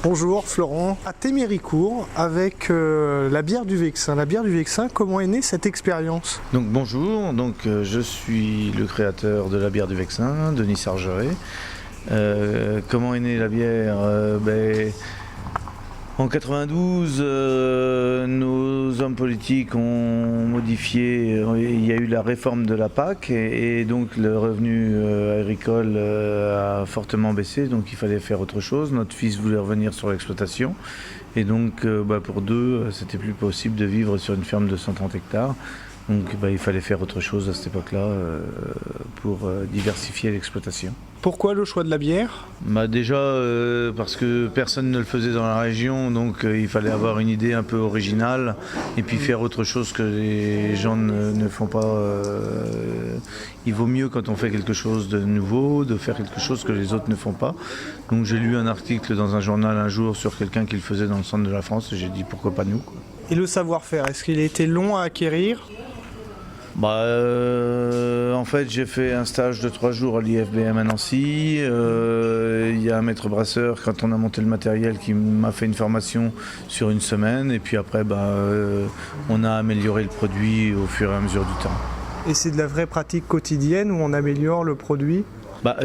Bonjour Florent, à Téméricourt avec la bière du Vexin. La bière du Vexin, comment est née cette expérience? Donc bonjour, je suis le créateur de la bière du Vexin, Denis Sargeret. Comment est née la bière? En 92, nos hommes politiques ont modifié, il y a eu la réforme de la PAC et donc le revenu agricole a fortement baissé, donc il fallait faire autre chose. Notre fils voulait revenir sur l'exploitation et donc pour deux, c'était plus possible de vivre sur une ferme de 130 hectares. Donc il fallait faire autre chose à cette époque-là pour diversifier l'exploitation. Pourquoi le choix de la bière? Déjà parce que personne ne le faisait dans la région, donc il fallait avoir une idée un peu originale et puis faire autre chose que les gens ne font pas. Il vaut mieux quand on fait quelque chose de nouveau, de faire quelque chose que les autres ne font pas. Donc j'ai lu un article dans un journal un jour sur quelqu'un qui le faisait dans le centre de la France et j'ai dit pourquoi pas nous, quoi. Et le savoir-faire, est-ce qu'il a été long à acquérir? En fait, j'ai fait un stage de 3 jours à l'IFBM à Nancy. Il y a un maître brasseur, quand on a monté le matériel, qui m'a fait une formation sur une semaine. Et puis après, on a amélioré le produit au fur et à mesure du temps. Et c'est de la vraie pratique quotidienne où on améliore le produit?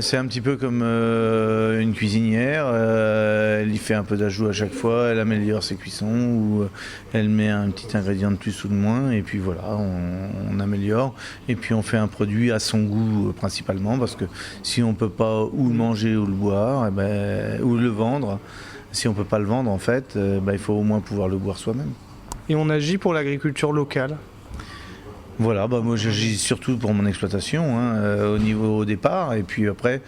C'est un petit peu comme une cuisinière, elle y fait un peu d'ajout à chaque fois, elle améliore ses cuissons ou elle met un petit ingrédient de plus ou de moins et puis voilà, on améliore et puis on fait un produit à son goût principalement parce que si on ne peut pas ou le manger ou le boire ou le vendre, si on ne peut pas le vendre en fait, il faut au moins pouvoir le boire soi-même. Et on agit pour l'agriculture locale? Voilà, moi j'agis surtout pour mon exploitation au départ et puis après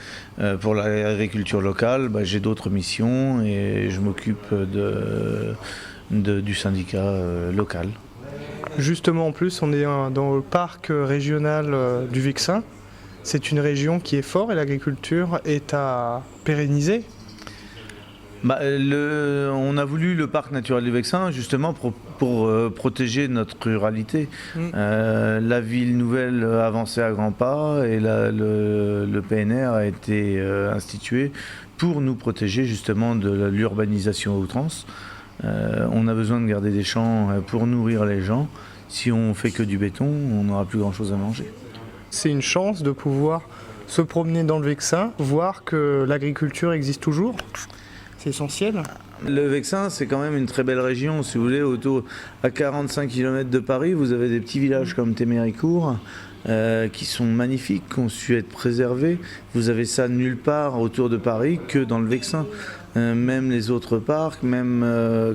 pour l'agriculture locale j'ai d'autres missions et je m'occupe du syndicat local. Justement en plus on est dans le parc régional du Vexin, c'est une région qui est forte et l'agriculture est à pérenniser. On a voulu le parc naturel du Vexin justement pour protéger notre ruralité. La ville nouvelle avançait à grands pas et le PNR a été institué pour nous protéger justement de l'urbanisation à outrance. On a besoin de garder des champs pour nourrir les gens. Si on fait que du béton, on n'aura plus grand chose à manger. C'est une chance de pouvoir se promener dans le Vexin, voir que l'agriculture existe toujours. C'est essentiel. Le Vexin, c'est quand même une très belle région. Si vous voulez, à 45 km de Paris, vous avez des petits villages comme Téméricourt qui sont magnifiques, qui ont su être préservés. Vous avez ça nulle part autour de Paris que dans le Vexin. Même les autres parcs, même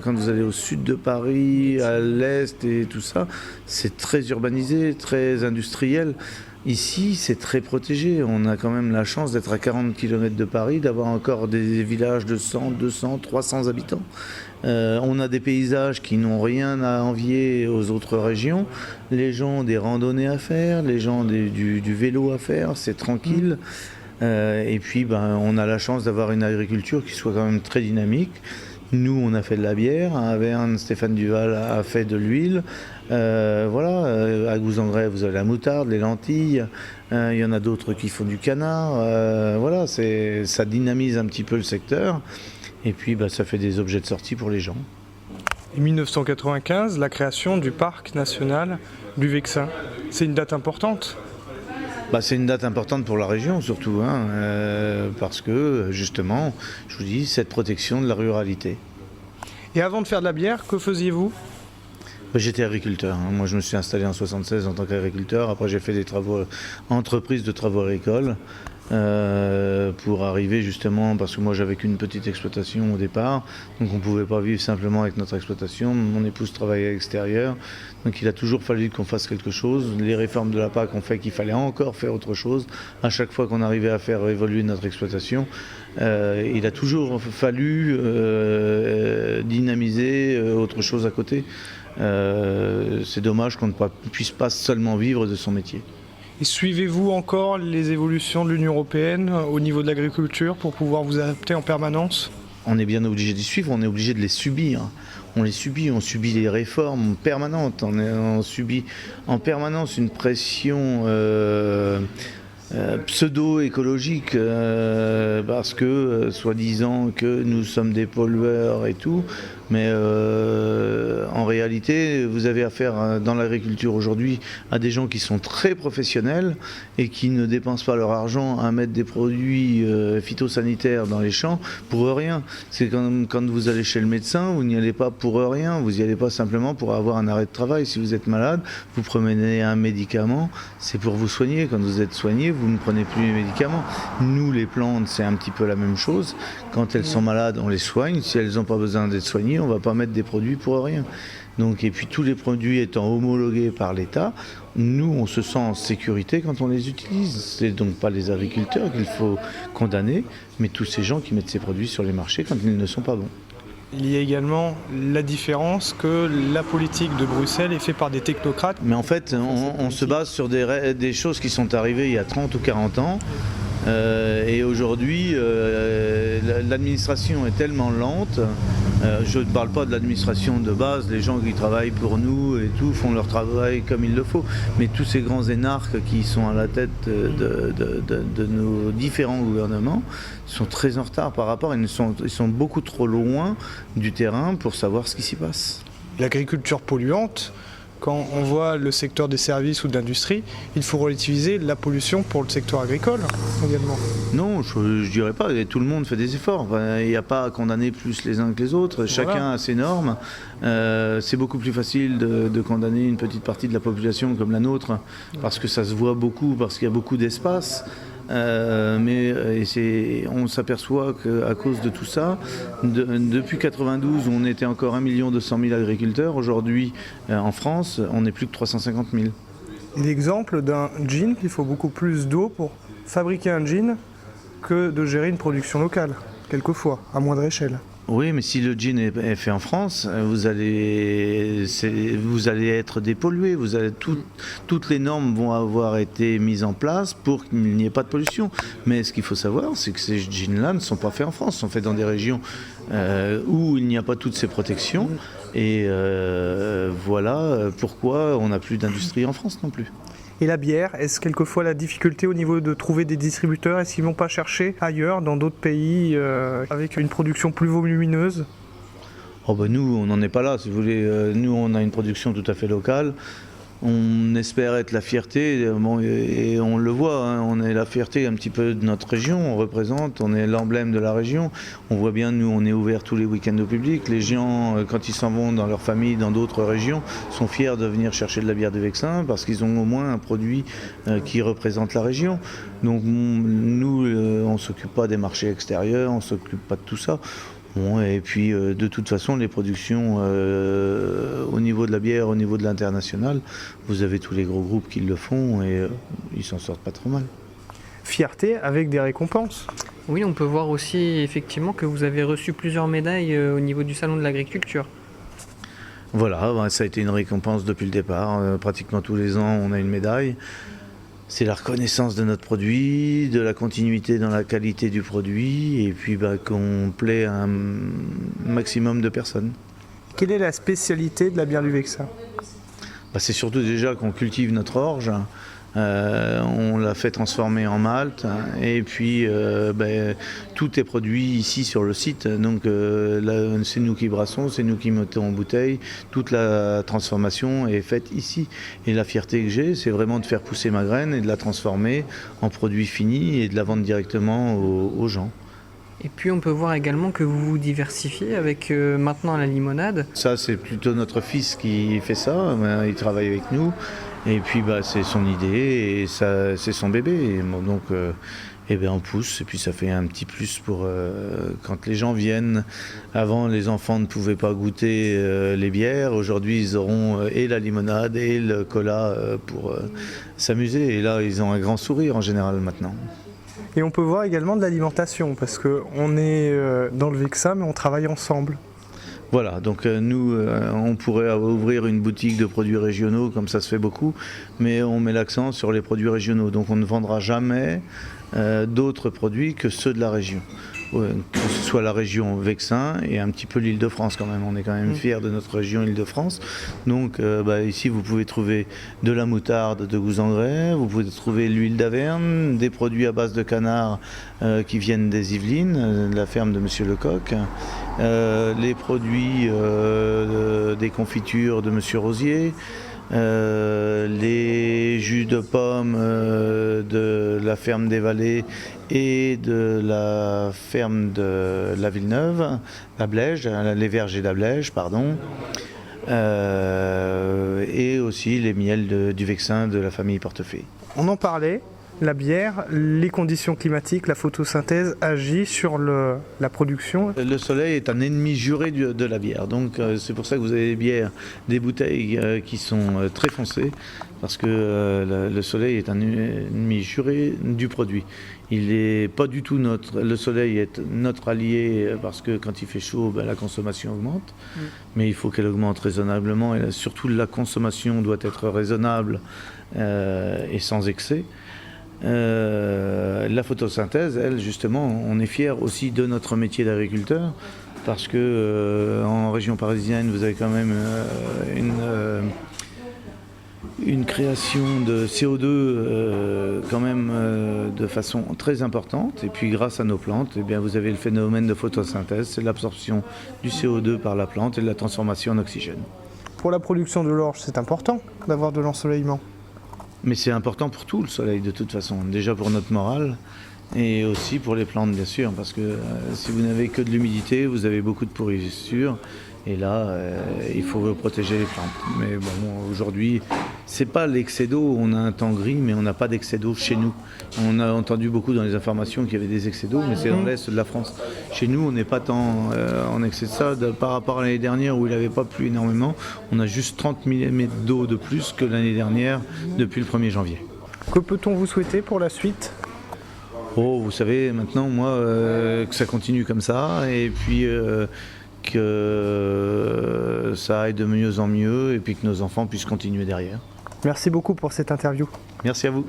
quand vous allez au sud de Paris, à l'est et tout ça, c'est très urbanisé, très industriel. Ici, c'est très protégé. On a quand même la chance d'être à 40 km de Paris, d'avoir encore des villages de 100, 200, 300 habitants. On a des paysages qui n'ont rien à envier aux autres régions. Les gens ont des randonnées à faire, les gens ont du vélo à faire, c'est tranquille. Et puis, on a la chance d'avoir une agriculture qui soit quand même très dynamique. Nous, on a fait de la bière. À Averne, Stéphane Duval a fait de l'huile. À Gouzangrais, vous avez la moutarde, les lentilles. Il y en a d'autres qui font du canard. Ça dynamise un petit peu le secteur. Et puis, ça fait des objets de sortie pour les gens. En 1995, la création du parc national du Vexin. C'est une date importante. C'est une date importante pour la région surtout, parce que justement, je vous dis, cette protection de la ruralité. Et avant de faire de la bière, que faisiez-vous? J'étais agriculteur. Moi, je me suis installé en 1976 en tant qu'agriculteur. Après, j'ai fait des entreprises de travaux agricoles pour arriver justement, parce que moi, j'avais qu'une petite exploitation au départ. Donc, on ne pouvait pas vivre simplement avec notre exploitation. Mon épouse travaillait à l'extérieur. Donc, il a toujours fallu qu'on fasse quelque chose. Les réformes de la PAC ont fait qu'il fallait encore faire autre chose. À chaque fois qu'on arrivait à faire évoluer notre exploitation, il a toujours fallu dynamiser autre chose à côté. C'est dommage qu'on ne puisse pas seulement vivre de son métier. Et suivez-vous encore les évolutions de l'Union européenne au niveau de l'agriculture pour pouvoir vous adapter en permanence? On est bien obligé d'y suivre, on est obligé de les subir. On les subit, on subit les réformes permanentes, on subit en permanence une pression pseudo-écologique parce que soi-disant que nous sommes des pollueurs et tout, mais en réalité vous avez affaire dans l'agriculture aujourd'hui à des gens qui sont très professionnels et qui ne dépensent pas leur argent à mettre des produits phytosanitaires dans les champs pour rien. C'est comme quand vous allez chez le médecin, vous n'y allez pas pour rien, vous n'y allez pas simplement pour avoir un arrêt de travail. Si vous êtes malade, vous prenez un médicament, c'est pour vous soigner. Quand vous êtes soigné, vous ne prenez plus les médicaments. Nous, les plantes, c'est un petit peu la même chose. Quand elles sont malades, on les soigne. Si elles n'ont pas besoin d'être soignées, on ne va pas mettre des produits pour rien. Donc, et puis tous les produits étant homologués par l'État, nous, on se sent en sécurité quand on les utilise. C'est donc pas les agriculteurs qu'il faut condamner, mais tous ces gens qui mettent ces produits sur les marchés quand ils ne sont pas bons. Il y a également la différence que la politique de Bruxelles est faite par des technocrates. Mais en fait, on se base sur des choses qui sont arrivées il y a 30 ou 40 ans. Et aujourd'hui, l'administration est tellement lente. Je ne parle pas de l'administration de base, les gens qui travaillent pour nous et tout font leur travail comme il le faut. Mais tous ces grands énarques qui sont à la tête de nos différents gouvernements sont très en retard par rapport. Ils sont beaucoup trop loin du terrain pour savoir ce qui s'y passe. L'agriculture polluante, quand on voit le secteur des services ou de l'industrie, il faut relativiser la pollution pour le secteur agricole également. Non, je ne dirais pas. Tout le monde fait des efforts. Enfin, il n'y a pas à condamner plus les uns que les autres. Chacun a ses normes. C'est beaucoup plus facile de condamner une petite partie de la population comme la nôtre parce que ça se voit beaucoup, parce qu'il y a beaucoup d'espace. On s'aperçoit qu'à cause de tout ça, depuis 92, on était encore 1 200 000 agriculteurs. Aujourd'hui, en France, on n'est plus que 350 000. L'exemple d'un jean, il faut beaucoup plus d'eau pour fabriquer un jean que de gérer une production locale, quelquefois, à moindre échelle. Oui, mais si le jean est fait en France, vous allez être dépollué. Toutes les normes vont avoir été mises en place pour qu'il n'y ait pas de pollution. Mais ce qu'il faut savoir, c'est que ces jeans-là ne sont pas faits en France, sont faits dans des régions où il n'y a pas toutes ces protections. Et voilà pourquoi on n'a plus d'industrie en France non plus. Et la bière, est-ce quelquefois la difficulté au niveau de trouver des distributeurs? Est-ce qu'ils ne vont pas chercher ailleurs, dans d'autres pays, avec une production plus volumineuse? Oh ben nous, on n'en est pas là, si vous voulez. Nous, on a une production tout à fait locale. On espère être la fierté, et on le voit, hein, on est la fierté un petit peu de notre région, on est l'emblème de la région. On voit bien, nous, on est ouvert tous les week-ends au public. Les gens, quand ils s'en vont dans leur famille, dans d'autres régions, sont fiers de venir chercher de la bière du Vexin parce qu'ils ont au moins un produit qui représente la région. Donc nous, on ne s'occupe pas des marchés extérieurs, on ne s'occupe pas de tout ça. Bon, et puis de toute façon, les productions au niveau de la bière, au niveau de l'international, vous avez tous les gros groupes qui le font et ils s'en sortent pas trop mal. Fierté avec des récompenses. Oui, on peut voir aussi effectivement que vous avez reçu plusieurs médailles au niveau du Salon de l'Agriculture. Voilà, ça a été une récompense depuis le départ. Pratiquement tous les ans, on a une médaille. C'est la reconnaissance de notre produit, de la continuité dans la qualité du produit et puis qu'on plaît à un maximum de personnes. Quelle est la spécialité de la bière du Vexin? C'est surtout déjà qu'on cultive notre orge, on l'a fait transformer en malt et puis tout est produit ici sur le site. Donc là, c'est nous qui brassons, c'est nous qui mettons en bouteille. Toute la transformation est faite ici. Et la fierté que j'ai, c'est vraiment de faire pousser ma graine et de la transformer en produit fini et de la vendre directement aux gens. Et puis on peut voir également que vous vous diversifiez avec maintenant la limonade. Ça, c'est plutôt notre fils qui fait ça, il travaille avec nous. Et puis c'est son idée et ça, c'est son bébé. Et donc on pousse et puis ça fait un petit plus pour quand les gens viennent. Avant, les enfants ne pouvaient pas goûter les bières. Aujourd'hui, ils auront et la limonade et le cola pour s'amuser. Et là, ils ont un grand sourire en général maintenant. Et on peut voir également de l'alimentation parce qu'on est dans le Vexin mais on travaille ensemble. Voilà, donc nous, on pourrait ouvrir une boutique de produits régionaux, comme ça se fait beaucoup, mais on met l'accent sur les produits régionaux. Donc on ne vendra jamais d'autres produits que ceux de la région. que ce soit la région Vexin et un petit peu l'Île-de-France quand même. On est quand même fiers de notre région Île-de-France. Donc ici vous pouvez trouver de la moutarde de Gouzangrais, vous pouvez trouver l'huile d'Averne, des produits à base de canard qui viennent des Yvelines, de la ferme de Monsieur Lecoq, les produits des confitures de Monsieur Rosier, les jus de pommes de la ferme des Vallées et de la ferme de la Villeneuve, la Blaige, les vergers d'Ablège, pardon, et aussi les miels du Vexin de la famille Portefeuille. On en parlait, la bière, les conditions climatiques, la photosynthèse agit sur la production. Le soleil est un ennemi juré de la bière, donc c'est pour ça que vous avez des bières, des bouteilles qui sont très foncées, parce que le soleil est un ennemi juré du produit. Il est pas du tout le soleil est notre allié, parce que quand il fait chaud, la consommation augmente, mais il faut qu'elle augmente raisonnablement, et surtout la consommation doit être raisonnable et sans excès. La photosynthèse, elle, justement, on est fiers aussi de notre métier d'agriculteur, parce que en région parisienne, vous avez quand même une création de CO2 quand même de façon très importante, et puis grâce à nos plantes, eh bien, vous avez le phénomène de photosynthèse, c'est l'absorption du CO2 par la plante et de la transformation en oxygène. Pour la production de l'orge, c'est important d'avoir de l'ensoleillement. Mais c'est important pour tout le soleil de toute façon, déjà pour notre morale et aussi pour les plantes bien sûr, parce que si vous n'avez que de l'humidité, vous avez beaucoup de pourrissures, et là il faut protéger les plantes. Mais bon, aujourd'hui, c'est pas l'excès d'eau, on a un temps gris, mais on n'a pas d'excès d'eau chez nous. On a entendu beaucoup dans les informations qu'il y avait des excès d'eau, mais c'est dans l'est de la France. Chez nous, on n'est pas tant en excès de ça, par rapport à l'année dernière où il n'avait pas plu énormément, on a juste 30 mm d'eau de plus que l'année dernière depuis le 1er janvier. Que peut-on vous souhaiter pour la suite ? Oh, vous savez, maintenant, moi, que ça continue comme ça, et puis que ça aille de mieux en mieux, et puis que nos enfants puissent continuer derrière. Merci beaucoup pour cette interview. Merci à vous.